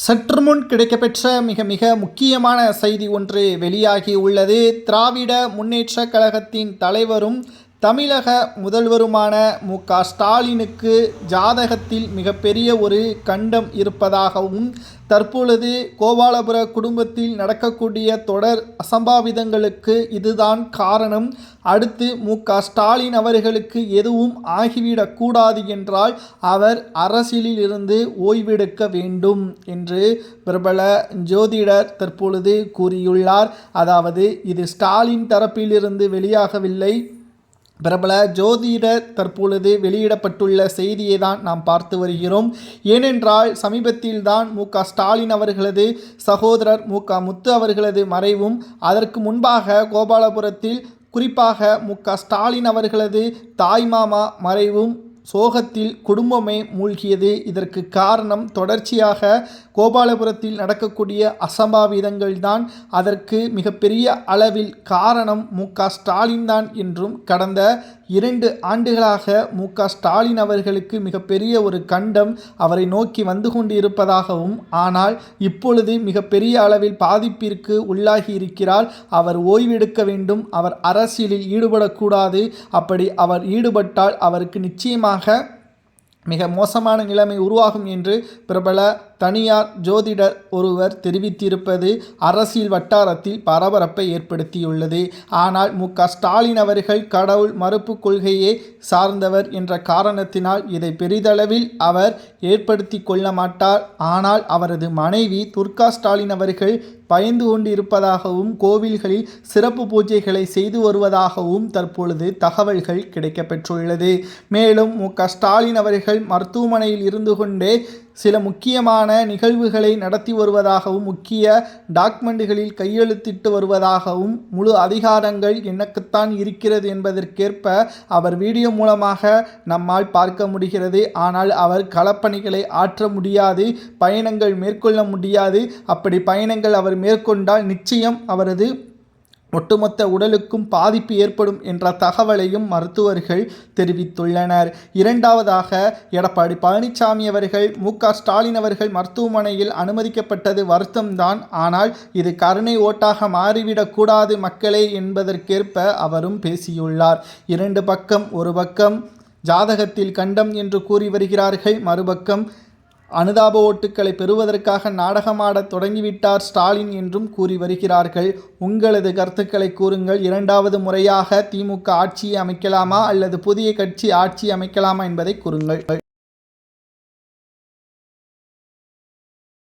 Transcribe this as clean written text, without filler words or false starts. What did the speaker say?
சற்று முன் கிடைக்கப்பெற்ற மிக மிக முக்கியமான செய்தி ஒன்று வெளியாகி உள்ளது. திராவிட முன்னேற்ற கழகத்தின் தலைவரும் தமிழக முதல்வருமான மு.க.ஸ்டாலினுக்கு ஜாதகத்தில் மிகப்பெரிய ஒரு கண்டம் இருப்பதாகவும், தற்பொழுது கோபாலபுர குடும்பத்தில் நடக்கக்கூடிய தொடர் அசம்பாவிதங்களுக்கு இதுதான் காரணம். அடுத்து மு.க.ஸ்டாலின் அவர்களுக்கு எதுவும் ஆகிவிடக்கூடாது என்றால் அவர் அரசியலில் இருந்து ஓய்வெடுக்க வேண்டும் என்று பிரபல ஜோதிடர் தற்பொழுது கூறியுள்ளார். அதாவது இது ஸ்டாலின் தரப்பிலிருந்து வெளியாகவில்லை, பிரபல ஜோதிடர் தற்பொழுது வெளியிடப்பட்டுள்ள செய்தியை தான் நாம் பார்த்து வருகிறோம். ஏனென்றால் சமீபத்தில் தான் மு.க.ஸ்டாலின் அவர்களது சகோதரர் மு.க.முத்து அவர்களது மறைவும், அதற்கு முன்பாக கோபாலபுரத்தில் குறிப்பாக மு.க.ஸ்டாலின் அவர்களது தாய்மாமா மறைவும் சோகத்தில் குடும்பமே மூழ்கியது. இதற்கு காரணம் தொடர்ச்சியாக கோபாலபுரத்தில் நடக்கக்கூடிய அசம்பாவிதங்கள் தான். அதற்கு மிகப்பெரிய அளவில் காரணம் மு.க.ஸ்டாலின் தான் என்றும், கடந்த 2 ஆண்டுகளாக மு.க.ஸ்டாலின் அவர்களுக்கு மிகப்பெரிய ஒரு கண்டம் அவரை நோக்கி வந்து கொண்டு இருப்பதாகவும், ஆனால் இப்பொழுது மிகப்பெரிய அளவில் பாதிப்பிற்கு உள்ளாகி இருக்கிறார். அவர் ஓய்வெடுக்க வேண்டும், அவர் அரசியலில் ஈடுபடக்கூடாது. அப்படி அவர் ஈடுபட்டால் அவருக்கு நிச்சயமாக மிக மோசமான நிலைமை உருவாகும் என்று பிரபல தனியார் ஜோதிடர் ஒருவர் தெரிவித்திருப்பது அரசியல் வட்டாரத்தில் பரபரப்பை ஏற்படுத்தியுள்ளது. ஆனால் மு.க.ஸ்டாலின் அவர்கள் கடவுள் மறுப்பு கொள்கையை சார்ந்தவர் என்ற காரணத்தினால் இதை பெரிதளவில் அவர் ஏற்படுத்தி கொள்ள மாட்டார். ஆனால் அவரது மனைவி துர்கா ஸ்டாலின் அவர்கள் பயந்து கொண்டு இருப்பதாகவும், கோவில்களில் சிறப்பு பூஜைகளை செய்து வருவதாகவும் தற்பொழுது தகவல்கள் கிடைக்கப்பெற்றுள்ளது. மேலும் மு.க.ஸ்டாலின் அவர்கள் மருத்துவமனையில் இருந்து கொண்டே சில முக்கியமான நிகழ்வுகளை நடத்தி வருவதாகவும், முக்கிய டாக்குமெண்ட்டுகளில் கையெழுத்திட்டு வருவதாகவும், முழு அதிகாரங்கள் எனக்குத்தான் இருக்கிறது என்பதற்கேற்ப அவர் வீடியோ மூலமாக நம்மால் பார்க்க முடிகிறது. ஆனால் அவர் களப்பணிகளை ஆற்ற முடியாது, பயணங்கள் மேற்கொள்ள முடியாது. அப்படி பயணங்கள் அவர் மேற்கொண்டால் நிச்சயம் அவரது ஒட்டுமொத்த உடலுக்கும் பாதிப்பு ஏற்படும் என்ற தகவலையும் மருத்துவர்கள் தெரிவித்துள்ளனர். இரண்டாவதாக, எடப்பாடி பழனிசாமி அவர்கள் மு.க.ஸ்டாலின் அவர்கள் மருத்துவமனையில் அனுமதிக்கப்பட்டது வருத்தம்தான். ஆனால் இது கருணை ஓட்டாக மாறிவிடக்கூடாது மக்களே என்பதற்கேற்ப அவரும் பேசியுள்ளார். 2 பக்கம், ஒரு பக்கம் ஜாதகத்தில் கண்டம் என்று கூறி வருகிறார்கள், மறுபக்கம் அனுதாப ஓட்டுக்களை பெறுவதற்காக நாடகமாட தொடங்கிவிட்டார் ஸ்டாலின் என்றும் கூறி வருகிறார்கள். உங்களது கருத்துக்களை கூறுங்கள். 2வது முறையாக திமுக ஆட்சியை அமைக்கலாமா அல்லது புதிய கட்சி ஆட்சி அமைக்கலாமா என்பதை கூறுங்கள்.